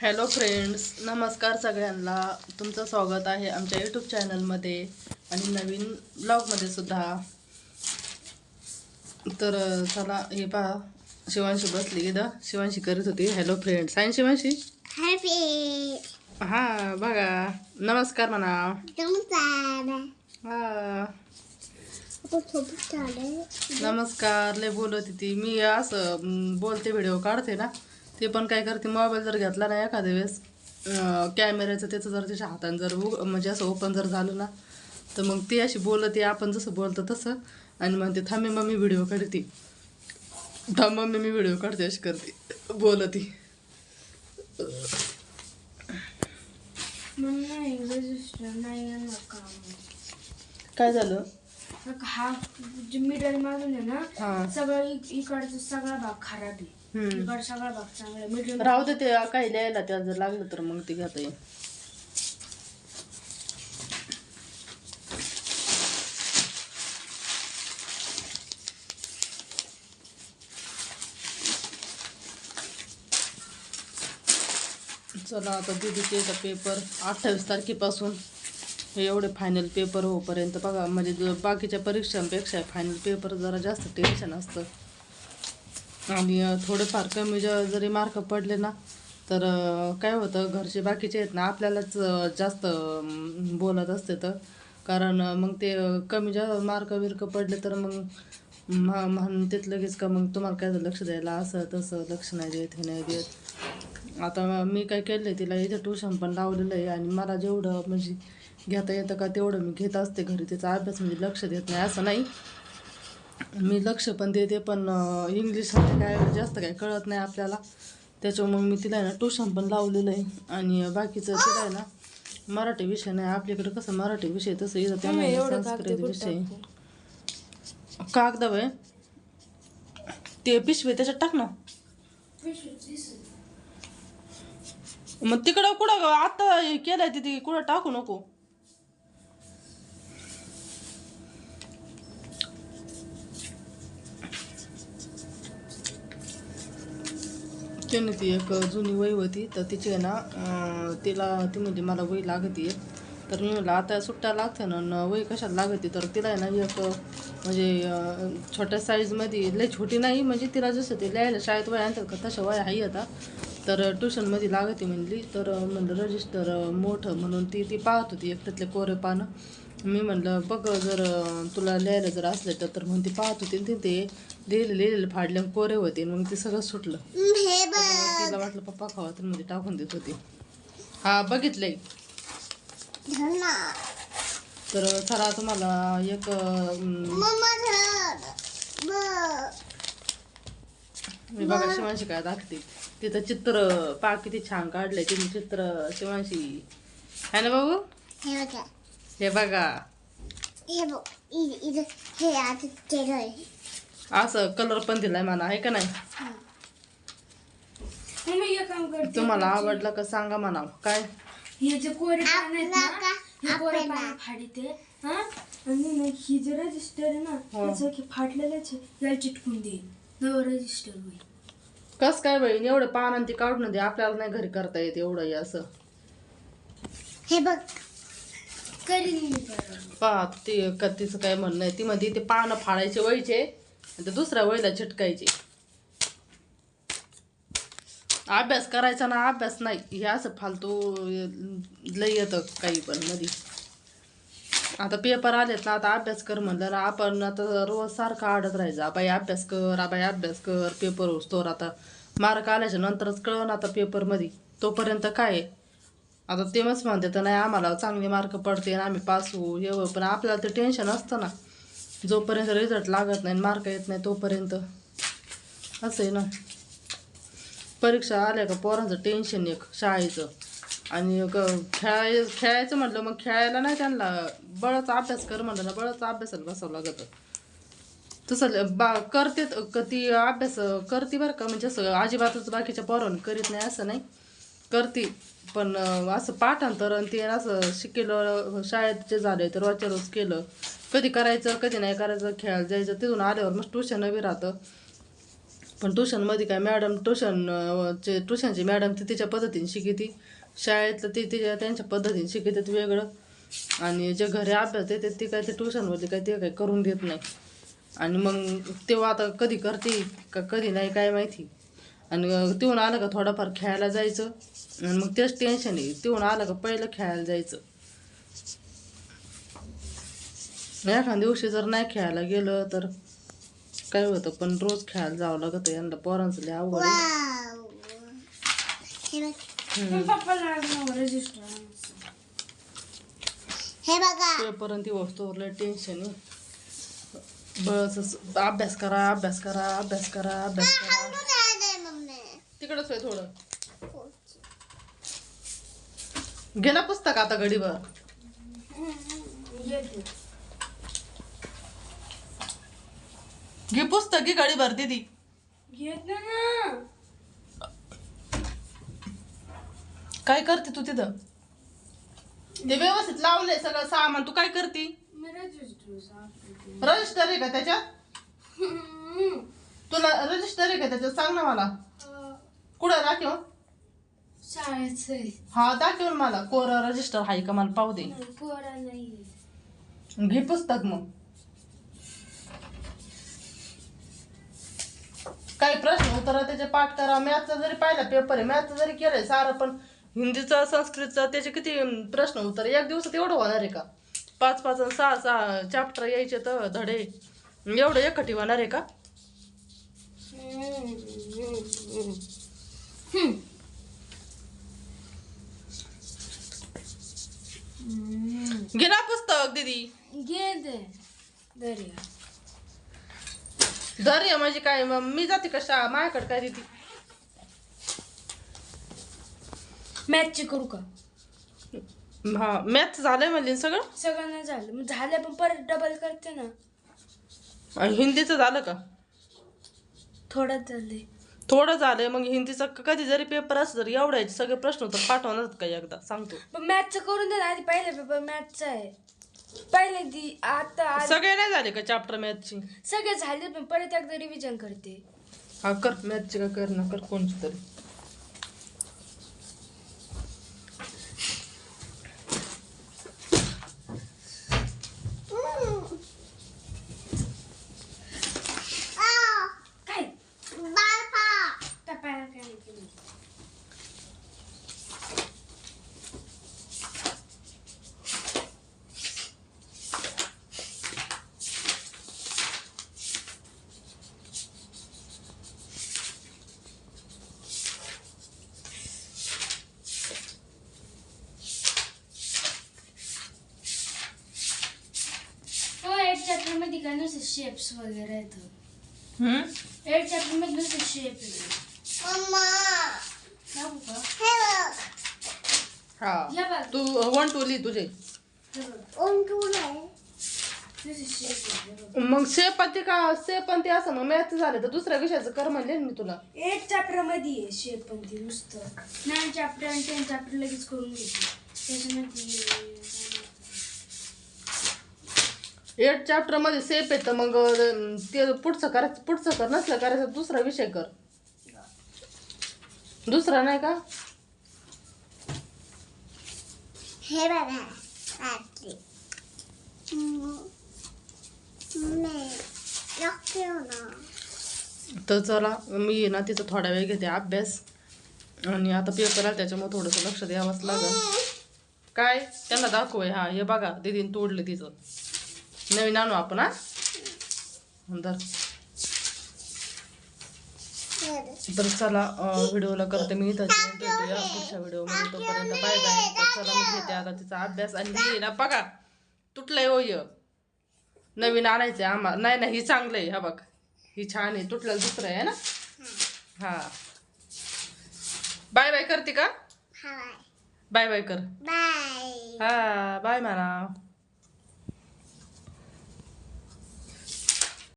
Hello friends, नमस्कार सगळ्यांना. तुमचं स्वागत आहे आमच्या यूट्यूब चॅनलमध्ये आणि नवीन ब्लॉगमध्ये सुद्धा. तर चला हे पहा, शिवांशी बसली इथं. शिवांशी करीत होती हॅलो फ्रेंड्स. आहे शिवांशी? हां बघा, नमस्कार म्हणा. हा नमस्कार. लय बोलत ती. मी असं बोलते, व्हिडिओ काढते ना, ते पण काय करते, मोबाईल जर घेतला ना एखाद्या वेळेस कॅमेऱ्याचं, त्याचं जर तिच्या हाताने जर म्हणजे असं ओपन जर झालं ना, तर मग ती अशी बोलते, आपण जसं बोलतो तसं. आणि मग ते थांबे मम्मी व्हिडिओ काढते, थांब मम्मी मी व्हिडिओ काढते, अशी करते बोलती. काय झालं? हा मिडल मारून आहे ना, सगळं इकडचा सगळा भाग खराब आहे, इकडचा सगळा भाग चांगला आहे. मिडल राहू दे, ते काही लिहायला त्याला जर लागलं तर मग ते घेता येईल. चला आता दीदीचे पेपर 28 तारखेपासून हे एवढे फायनल पेपर होईपर्यंत बघा, म्हणजे बाकीच्या परीक्षांपेक्षा फायनल पेपर जरा जास्त टेन्शन असतं. आणि थोडेफार कमी जरी मार्क पडले ना, तर काय होतं, घरचे बाकीचे आहेत ना आपल्यालाच जास्त बोलत असते. तर कारण मग ते कमी मार्क विर्क पडले तर मग म्हणतात लगेच का मग तुम्हाला काय लक्ष द्यायला, असं तसं लक्ष नाही देत, हे नाही देत. आता मी काय केलं आहे, तिला इथं ट्युशन पण लावलेलं आहे. आणि मला जेवढं म्हणजे घेता येतं का तेवढं मी घेत असते घरी. तिचा अभ्यास म्हणजे लक्ष देत नाही असं नाही, मी लक्ष पण देते, पण इंग्लिश काय जास्त काय कळत नाही आपल्याला. त्याच्यामुळे मग मी तिला आहे ना ट्युशन पण लावलेलं आहे. आणि बाकीचं तिला आहे ना मराठी विषय नाही, आपल्याकडे कसं मराठी विषय तसं इथं त्यांना संस्कृत विषय. कागद वय ते पिशवे त्याच्यात टाक ना. मग तिकडं कुठं आता केलंय तिथे, कुठं टाकू नको. त्याने ती एक जुनी वही होती, तर तिची आहे ना ती म्हणजे मला वही लागते. तर मी म्हटलं आता सुट्ट्या लागते ना, वही कशाला लागते, तर तिला आहे ना एक म्हणजे छोट्या साईजमध्ये, लई छोटी नाही, म्हणजे तिला जसं ते लिहायला शाळेत वया आणतात का तशा वया आहे आता. तर ट्युशनमध्ये लागते म्हणली, तर म्हणलं रजिस्टर मोठं म्हणून ती पाहत होती एक त्यातले कोरे पानं. मी म्हणलं बघ, जर तुला लिहायला जर असले तर मग ती पाहत होती, ते लिहिलेलं फाडल्या कोरे होते, मग ते सगळं सुटलं. तिला वाटलं पप्पा खावा, तर मध्ये टाकून देत होती. हा बघितलंय. तर चला तुम्हाला एक मी बघा शिवांशी काय दाखते. तिथं चित्र पा किती छान काढलंय तिने चित्र शिवांशी, है ना बाबू? हे बघा, असं कलर पण दिलाय मला, आहे का नाही? तुम्हाला आवडलं का सांगा म्हणा. काय हे जे कोरे पान आहेत ना, हे कोरे पान फाडीते, आणि ही जे रजिस्टर आहे ना, त्याचं फाटलेलंच याला चिटकून देईल, नवं रजिस्टर होईल. कस काय बहीण, एवढं पान ती काढून दे, आपल्याला नाही घरी करता येत एवढं असं. हे बघ करीन पहा तिचं काय म्हणणं आहे, ती मध्ये ते पानं फाडायचे वळीचे आणि ते दुसऱ्या वळीला चिटकायचे. अभ्यास करायचा ना, अभ्यास नाही, हे असं फालतू लई येतं काही पण मध्ये. आता पेपर आलेत ना, आता अभ्यास कर म्हणलं ना, आपण आता रोज सारखं आडत राहायचं, बाई अभ्यास कर, बाई अभ्यास कर, पेपर होतोवर आता मार्क आल्याच्या नंतरच कळण आता पेपरमध्ये. तोपर्यंत काय आहे, आता ते मस्त म्हणते तर नाही आम्हाला चांगले मार्क पडते आणि आम्ही पास होऊ हे, पण आपल्याला ते टेन्शन असतं ना, जोपर्यंत रिझल्ट लागत नाही, मार्क येत नाही तोपर्यंत. असं आहे ना, परीक्षा आल्या का पोरांचं टेन्शन एक शाळेचं. आणि खेळायचं म्हटलं मग खेळायला नाही, त्यांना बळच अभ्यास कर म्हटलं ना, बळच अभ्यासाला बसावं लागतं. तसं करते ती, अभ्यास करते बरं का, म्हणजे असं अजिबातच बाकीच्या पोरांनी करीत नाही असं नाही, करते. पण असं पाठांतर आणि ते असं शिकेलं शाळेत जे झालं तर रोजच्या रोज केलं, कधी करायचं कधी नाही करायचं, खेळायला जायचं, तिथून आल्यावर मग ट्युशन बी राहतं. पण ट्युशनमध्ये काय मॅडम ट्युशनची मॅडम ती तिच्या पद्धतीने शिकवते, शाळेतलं ती त्यांच्या पद्धतीने शिकवतात वेगळं, आणि जे घरी अभ्यास देतात ते काय ते ट्युशनमध्ये काय ते काय करून देत नाही. आणि मग तेव्हा आता कधी करते का कधी नाही काय माहिती. आणि तिथून आलं का थोडाफार खेळायला जायचं, आणि मग तेच टेन्शन आहे, तिथून आलं का पहिलं खेळायला जायचं. एखाद्या दिवशी जर नाही खेळायला गेलं तर काय होतं, पण रोज खेळायला जावं लागतं. यांना पोरांचं लय अवघड आहे. पप्पाला रजिस्टर हे बघा पेपर ती वस्तूवर लय टेन्शन आहे. बस अभ्यास करा अभ्यास करा अभ्यास करा अभ्यास करा. तिकडंच आहे थोडं. घे ना पुस्तक आता घडीभर. घे पुस्तक घे घडीभर दीदी. घेत ना. काय करते तू तिथं? ते व्यवस्थित लावलंय सगळं सामान, तू काय करते? मी रजिस्टर रजिस्टर आहे का त्याच्यात? तुला रजिस्टर आहे का त्याच्यात? सांग ना मला. कुठं दाखव? शाळेचं आहे. हा दाखव मला. कोरा रजिस्टर आहे का मला पाहू दे. कोरा नाही. घे पुस्तक मग. काही प्रश्न उत्तर त्याचे पाठ करा. मॅथचा जरी पाहिला पेपर आहे, मॅथचा जरी केलंय सारं, पण हिंदीचा संस्कृतचा त्याचे किती प्रश्न उत्तर एक दिवसात एवढं होणार आहे का? 5-5 आणि 6-6 चॅप्टर यायचे तर धडे एवढं एकटी होणार आहे का? घे ना पुस्तक दीदी. घे दे दर्या. धर म्हणजे काय, मी जाते कशा माझ्याकडे काय देते? मॅथचे करू का? हा मॅथ झालंय म्हणजे सगळं. सगळं नाही झालं, मग झालं पण परत डबल करते ना. आणि हिंदीचं झालं का? थोडंच झालंय. थोडं झालंय. मग हिंदीचा कधी जरी पेपर असलं तर एवढ्याचे सगळे प्रश्न तर पाठवणार का एकदा सांगतो. पण मॅथचं करून दे ना आधी. पहिला पेपर मॅथचा आहे. पहिले दी आता सगळे नाही झाले का चॅप्टर मॅथची? सगळे झाले पण परत एकदा रिव्हिजन करते. हा कर मॅथची का कर ना कर कोणची तरी. काय टपायला काय केलं? चॅप्टर मध्ये काय नुसते शेप्स वगैरे आहेत. 8 चॅप्टर मध्ये नुसते शेप आहे. मम्मा दाखवू का? हे बघ हा या बघ. तू 1 2 लिही तुझे. हे बघ. ओम टू आहे नुसते शेप आहे. मग सेप ते का सेप ते असं मग मॅथ झालं तर दुसऱ्या विषयाचं कर म्हणले ना मी तुला. 8 चॅप्टर मध्ये आहे शेप पण ते नुसतं. 9 चॅप्टर आणि 10 चॅप्टर लगेच करून घेते. त्याच्यामध्ये 8 चॅप्टर मध्ये सेप येतं. मग ते पुढचं करायचं, पुढचं कर. नसलं करायचं दुसरा विषय कर. दुसरा नाही का? हे बघा आतली तर चला मी ना तिचा थोडा वेळ घेते अभ्यास. आणि आता पेपर आला त्याच्यामुळे थोडंसं लक्ष द्यावंच लागेल. काय त्यांना दाखवूय. हा हे बघा दीदीने तोडलं तिचं. नवीन आणू आपण. हा तर चला व्हिडिओला करते मी इथं. भेटूया पुढच्या व्हिडिओमध्ये. तोपर्यंत बाय बाय. तर चला मी घेते आता तिचा अभ्यास. आणि हे ना बघा तुटलंय होय. नवीन आणायचंय आम्हाला. नाही नाही ही चांगलं आहे. हा बघ ही छान आहे. तुटलं दुसरं आहे ना. हा बाय बाय करते का? हाय बाय बाय कर. बाय हा बाय म्हणा.